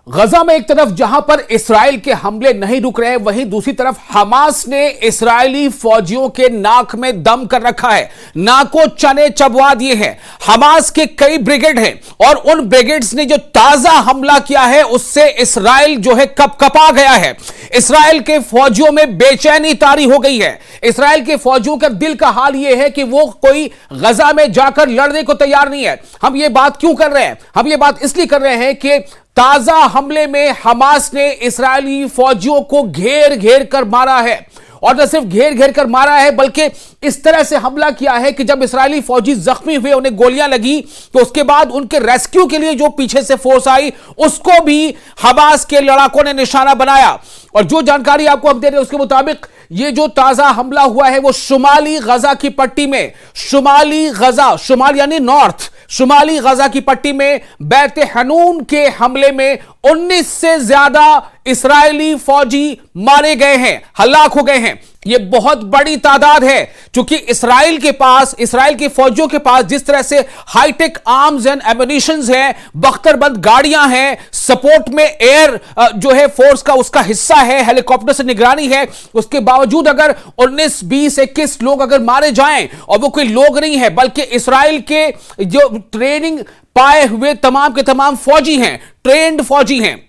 गजा में एक तरफ जहां पर इस्राएल के हमले नहीं रुक रहे, वहीं दूसरी तरफ हमास ने इस्राएली फौजियों के नाक में दम कर रखा है, नाको चने चबवा दिए हैं। हमास के कई ब्रिगेड हैं और उन ब्रिगेड्स ने जो ताजा हमला किया है उससे इस्राएल जो है कपकपा गया है। इस्राएल के फौजियों में बेचैनी तारी हो गई है। इस्राएल के फौजियों का दिल का हाल यह है कि वो कोई गजा में जाकर लड़ने को तैयार नहीं है। हम ये बात क्यों कर रहे हैं? हम ये बात इसलिए कर रहे हैं कि ताजा हमले में हमास ने इस्राएली फौजियों को घेर घेर कर मारा है, और न सिर्फ घेर घेर कर मारा है बल्कि इस तरह से हमला किया है कि जब इस्राएली फौजी जख्मी हुए, उन्हें गोलियां लगी, तो उसके बाद उनके रेस्क्यू के लिए जो पीछे से फोर्स आई उसको भी हमास के लड़ाकों ने निशाना बनाया। और जो जानकारी आपको हम दे रहे हैं उसके मुताबिक ये जो ताजा हमला हुआ है वो शुमाली गजा की पट्टी में, शुमाली गजा, शुमाल यानी नॉर्थ, शुमाली गजा की पट्टी में बैत हनून के हमले में 19 से ज्यादा इस्राएली फौजी मारे गए हैं, हलाक हो गए हैं। यह बहुत बड़ी तादाद है, क्योंकि इस्राएल के पास, इस्राएल के फौजियों के पास जिस तरह से हाईटेक आर्म्स एंड एम्युनिशंस हैं, बख्तरबंद गाड़ियां हैं, सपोर्ट में एयर जो है फोर्स का उसका हिस्सा है, हेलीकॉप्टर से निगरानी है, उसके बावजूद अगर 19, 20, 21 लोग अगर मारे जाएं, और वो कोई लोग नहीं है बल्कि इस्राएल के जो ट्रेनिंग पाए हुए तमाम के तमाम फौजी हैं, ट्रेंड फौजी हैं,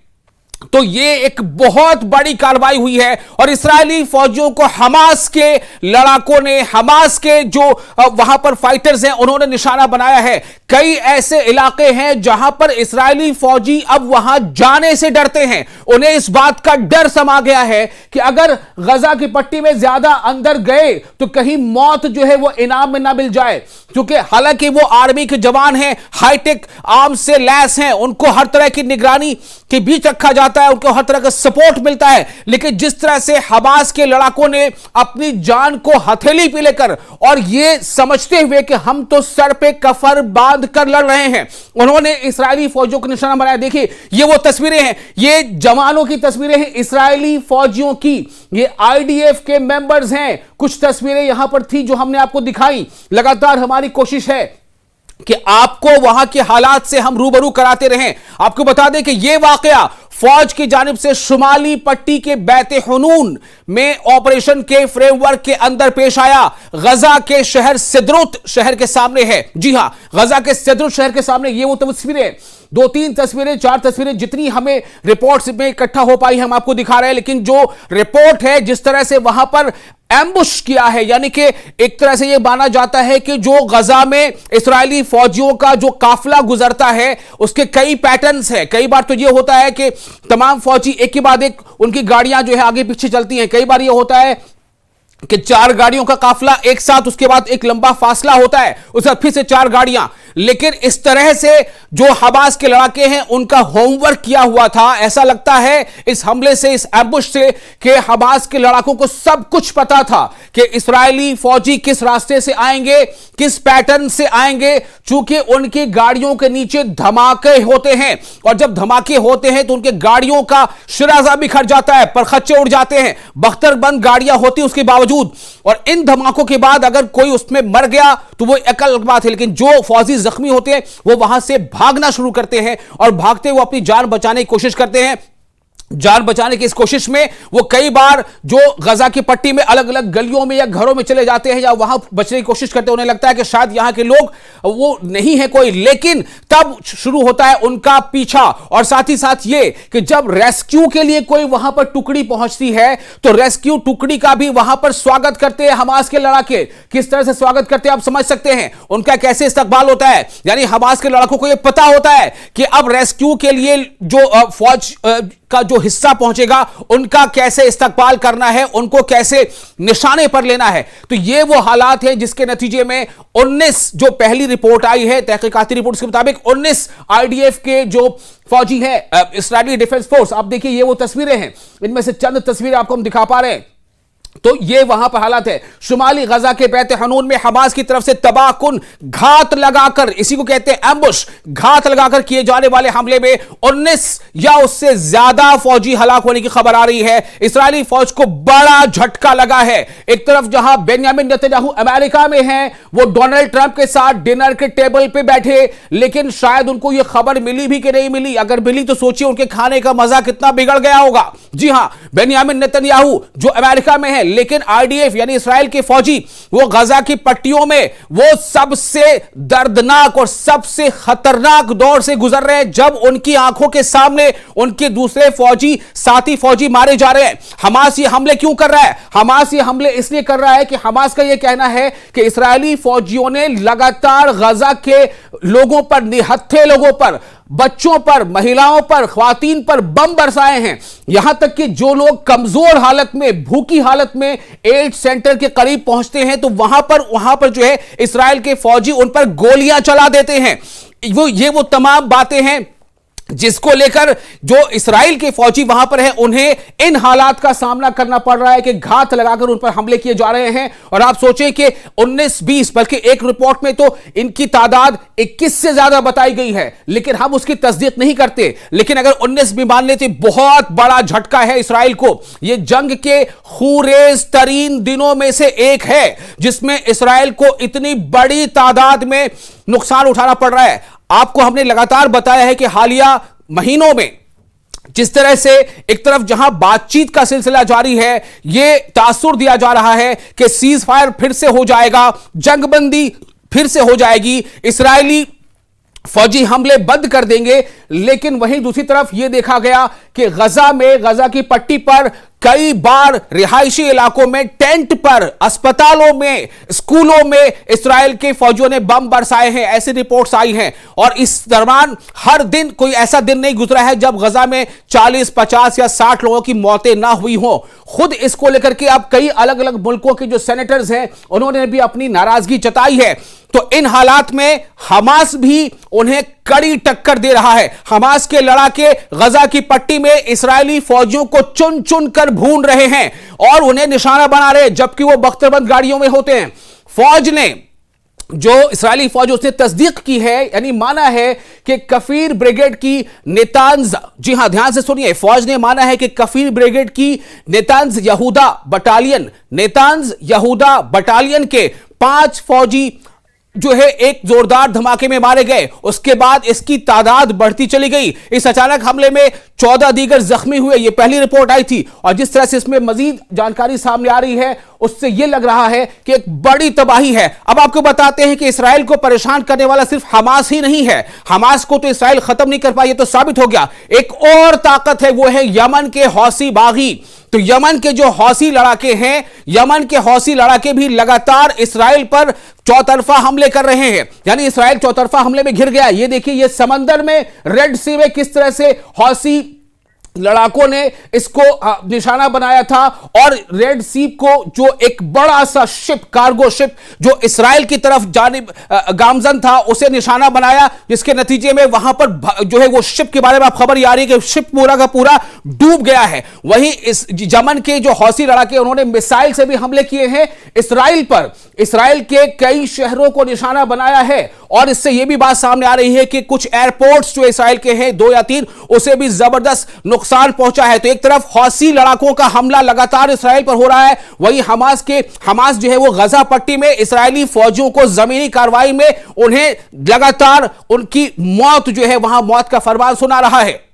तो ये एक बहुत बड़ी कार्रवाई हुई है। और इस्राएली फौजियों को हमास के लड़ाकों ने, हमास के जो वहां पर फाइटर्स हैं, उन्होंने निशाना बनाया है। कई ऐसे इलाके हैं जहां पर इस्राएली फौजी अब वहां जाने से डरते हैं। उन्हें इस बात का डर समा गया है कि अगर गजा की पट्टी में ज्यादा अंदर गए तो कहीं मौत जो है वो इनाम में ना मिल जाए, क्योंकि हालांकि वो आर्मी के जवान हैं, हाईटेक आर्म्स से लैस हैं, उनको हर तरह की निगरानी के बीच रखा जाता है, उनको हर तरह का सपोर्ट मिलता है। लेकिन जिस तरह से हमास के लड़ाकों ने अपनी जान को हथेली पे लेकर, और ये समझते हुए कि हम तो सर पे कफर बांध कर लड़ रहे हैं, उन्होंने इस्राएली फौजियों को निशाना बनाया। देखिए ये वो तस्वीरें हैं, ये जवानों की तस्वीरें हैं, इस्राएली फौजियों की, ये आईडीएफ के मेंबर्स हैं। कुछ तस्वीरें यहां पर थी जो हमने आपको दिखाई। लगातार हमारी कोशिश है कि आपको वहां के हालात से हम रूबरू कराते रहें। आपको बता दें कि यह वाकया फौज की जानिब से शुमाली पट्टी के बैत हनून में ऑपरेशन के फ्रेमवर्क के अंदर पेश आया। गजा के शहर सिदरुत शहर के सामने है। जी हां, गजा के सिदरुत शहर के सामने ये वो तस्वीरें, 2-3 तस्वीरें, 4 तस्वीरें, जितनी हमें रिपोर्ट्स में इकट्ठा हो पाई हम आपको दिखा रहे हैं। लेकिन जो रिपोर्ट है, जिस तरह से वहां पर एम्बुश किया है, यानी कि एक तरह से यह माना जाता है कि जो गजा में इस्राएली फौजियों का जो काफिला गुजरता है उसके कई पैटर्न्स हैं। कई बार तो यह होता है कि तमाम फौजी एक के बाद एक उनकी गाड़ियां जो है आगे पीछे चलती हैं। कई बार यह होता है कि 4 गाड़ियों का काफिला एक साथ, उसके बाद एक लंबा फासला होता है, उसके बाद फिर से 4 गाड़ियां। लेकिन इस तरह से जो हमास के लड़ाके हैं उनका होमवर्क किया हुआ था। ऐसा लगता है इस हमले से, इस एम्बुश से, कि हमास के लड़ाकों को सब कुछ पता था कि इस्राएली फौजी किस रास्ते से आएंगे, किस पैटर्न से आएंगे, चूंकि उनकी गाड़ियों के नीचे धमाके होते हैं, और जब धमाके होते हैं तो उनके गाड़ियों का शिराजा बिखर जाता है, परखच्चे उड़ जाते हैं, बख्तरबंद गाड़ियां होती उसके बावजूद। और इन धमाकों के बाद अगर कोई उसमें मर गया तो वो एक अलग बात है, लेकिन जो फौजी जख्मी होते हैं वो वहां से भागना शुरू करते हैं, और भागते हुए अपनी जान बचाने की कोशिश करते हैं। जान बचाने की इस कोशिश में वो कई बार जो गजा की पट्टी में अलग अलग गलियों में या घरों में चले जाते हैं, या वहां बचने की कोशिश करते हैं। उन्हें लगता है कि शायद यहां के लोग वो नहीं है कोई, लेकिन तब शुरू होता है उनका पीछा। और साथ ही साथ ये कि जब रेस्क्यू के लिए कोई वहां पर टुकड़ी पहुंचती है तो रेस्क्यू टुकड़ी का भी वहां पर स्वागत करते हैं हमास के लड़ाके। किस तरह से स्वागत करते हैं आप समझ सकते हैं, उनका कैसे इस्तकबाल होता है। यानी हमास के लड़ाकों को यह पता होता है कि अब रेस्क्यू के लिए जो फौज का जो हिस्सा पहुंचेगा उनका कैसे इस्तकबाल करना है, उनको कैसे निशाने पर लेना है। तो ये वो हालात हैं जिसके नतीजे में 19, जो पहली रिपोर्ट आई है तहकीकाती रिपोर्ट के मुताबिक, 19 आईडीएफ के जो फौजी हैं, इस्राएली डिफेंस फोर्स, आप देखिए ये वो तस्वीरें हैं, इनमें से चंद तस्वीरें आपको हम दिखा पा रहे हैं। तो ये वहां पर हालत है। शुमाली गजा के बैत हनून में हमास की तरफ से तबाहकुन घात लगाकर, इसी को कहते हैं एम्बुश, घात लगाकर किए जाने वाले हमले में 19 या उससे ज्यादा फौजी हलाक होने की खबर आ रही है। इस्राएली फौज को बड़ा झटका लगा है। एक तरफ जहां बेंयामिन नेतन्याहू अमेरिका में हैं, वो डोनाल्ड ट्रंप के साथ डिनर के टेबल पे बैठे, लेकिन शायद उनको यह खबर मिली भी कि नहीं मिली। अगर मिली तो सोचिए उनके खाने का मजा कितना बिगड़ गया होगा। जी हां, बेंयामिन नेतन्याहू जो अमेरिका में है, लेकिन आईडीएफ यानी इस्राएल के फौजी वो गजा की पट्टियों में वो सबसे दर्दनाक और सबसे खतरनाक दौर से गुजर रहे हैं, जब उनकी आंखों के सामने उनके दूसरे फौजी, साथी फौजी मारे जा रहे हैं। हमास ये हमले क्यों कर रहा है? हमास ये हमले इसलिए कर रहा है कि हमास का यह कहना है कि इस्राएली फौजियों ने लगातार गजा के लोगों पर, निहत्थे लोगों पर, बच्चों पर, महिलाओं पर, ख्वातीन पर बम बरसाए हैं। यहां तक कि जो लोग कमजोर हालत में, भूखी हालत में एड सेंटर के करीब पहुंचते हैं तो वहां पर जो है इस्राएल के फौजी उन पर गोलियां चला देते हैं। वो तमाम बातें हैं जिसको लेकर जो इस्राएल के फौजी वहां पर हैं, उन्हें इन हालात का सामना करना पड़ रहा है कि घात लगाकर उन पर हमले किए जा रहे हैं। और आप सोचें कि 19-20, बल्कि एक रिपोर्ट में तो इनकी तादाद 21 से ज्यादा बताई गई है, लेकिन हम उसकी तस्दीक नहीं करते। लेकिन अगर 19 भी मान लेते, बहुत बड़ा झटका है इस्राएल को। यह जंग के खूरेज तरीन दिनों में से एक है जिसमें इस्राएल को इतनी बड़ी तादाद में नुकसान उठाना पड़ रहा है। आपको हमने लगातार बताया है कि हालिया महीनों में जिस तरह से एक तरफ जहां बातचीत का सिलसिला जारी है, यह तासुर दिया जा रहा है कि सीज फायर फिर से हो जाएगा, जंगबंदी फिर से हो जाएगी, इस्राएली फौजी हमले बंद कर देंगे। लेकिन वहीं दूसरी तरफ यह देखा गया कि गजा की पट्टी पर कई बार रिहायशी इलाकों में, टेंट पर, अस्पतालों में, स्कूलों में इस्राएल के फौजियों ने बम बरसाए हैं, ऐसी रिपोर्ट्स आई हैं। और इस दौरान हर दिन कोई ऐसा दिन नहीं गुजरा है जब गजा में 40, 50 या 60 लोगों की मौतें ना हुई हो। खुद इसको लेकर के अब कई अलग अलग मुल्कों के जो सेनेटर्स हैं, उन्होंने भी अपनी नाराजगी जताई है। तो इन हालात में हमास भी उन्हें कड़ी टक्कर दे रहा है। हमास के लड़ाके गजा की पट्टी में इस्राएली फौजियों को चुन चुन कर भून रहे हैं और उन्हें निशाना बना रहे हैं, जबकि वो बख्तरबंद गाड़ियों में होते हैं। फौज ने, जो इस्राएली फौज, उसने तस्दीक की है, यानी माना है कि कफीर ब्रिगेड की नेतांज, जी हां ध्यान से सुनिए, फौज ने माना है कि कफीर ब्रिगेड की नेतांज यहूदा बटालियन के 5 फौजी जो है एक जोरदार धमाके में मारे गए। उसके बाद इसकी तादाद बढ़ती चली गई। इस अचानक हमले में 14 दीगर जख्मी हुए, यह पहली रिपोर्ट आई थी। और जिस तरह से इसमें मजीद जानकारी सामने आ रही है, उससे यह लग रहा है कि एक बड़ी तबाही है। अब आपको बताते हैं कि इस्राएल को परेशान करने वाला सिर्फ हमास ही नहीं है। हमास को तो इस्राएल खत्म नहीं कर पाया, तो साबित हो गया। एक और ताकत है, वो है यमन के हौसी बागी। तो यमन के जो हौसी लड़ाके हैं, यमन के हौसी लड़ाके भी लगातार इस्राएल पर चौतरफा हमले कर रहे हैं। यानी इस्राएल चौतरफा हमले में घिर गया। ये देखिए, ये समंदर में, रेड सी में किस तरह से हौसी लड़ाकों ने इसको निशाना बनाया था। और रेड सी को जो एक बड़ा सा शिप, कार्गो शिप जो इस्राएल की तरफ जानिब गामजन था, उसे निशाना बनाया, जिसके नतीजे में वहां पर जो है वो शिप के बारे में आप खबर आ रही है कि शिप पूरा का पूरा डूब गया है। वहीं इस यमन के जो हौसी लड़ाके, उन्होंने मिसाइल से भी हमले किए हैं इस्राएल पर। इस्राएल के कई शहरों को निशाना बनाया है। और इससे यह भी बात सामने आ रही है कि कुछ एयरपोर्ट्स जो इस्राएल के हैं, 2 या 3, उसे भी जबरदस्त नुकसान पहुंचा है। तो एक तरफ हौसी लड़ाकों का हमला लगातार इस्राएल पर हो रहा है, वहीं हमास जो है वो गजा पट्टी में इस्राएली फौजियों को जमीनी कार्रवाई में उन्हें लगातार उनकी मौत जो है, वहां मौत का फरमान सुना रहा है।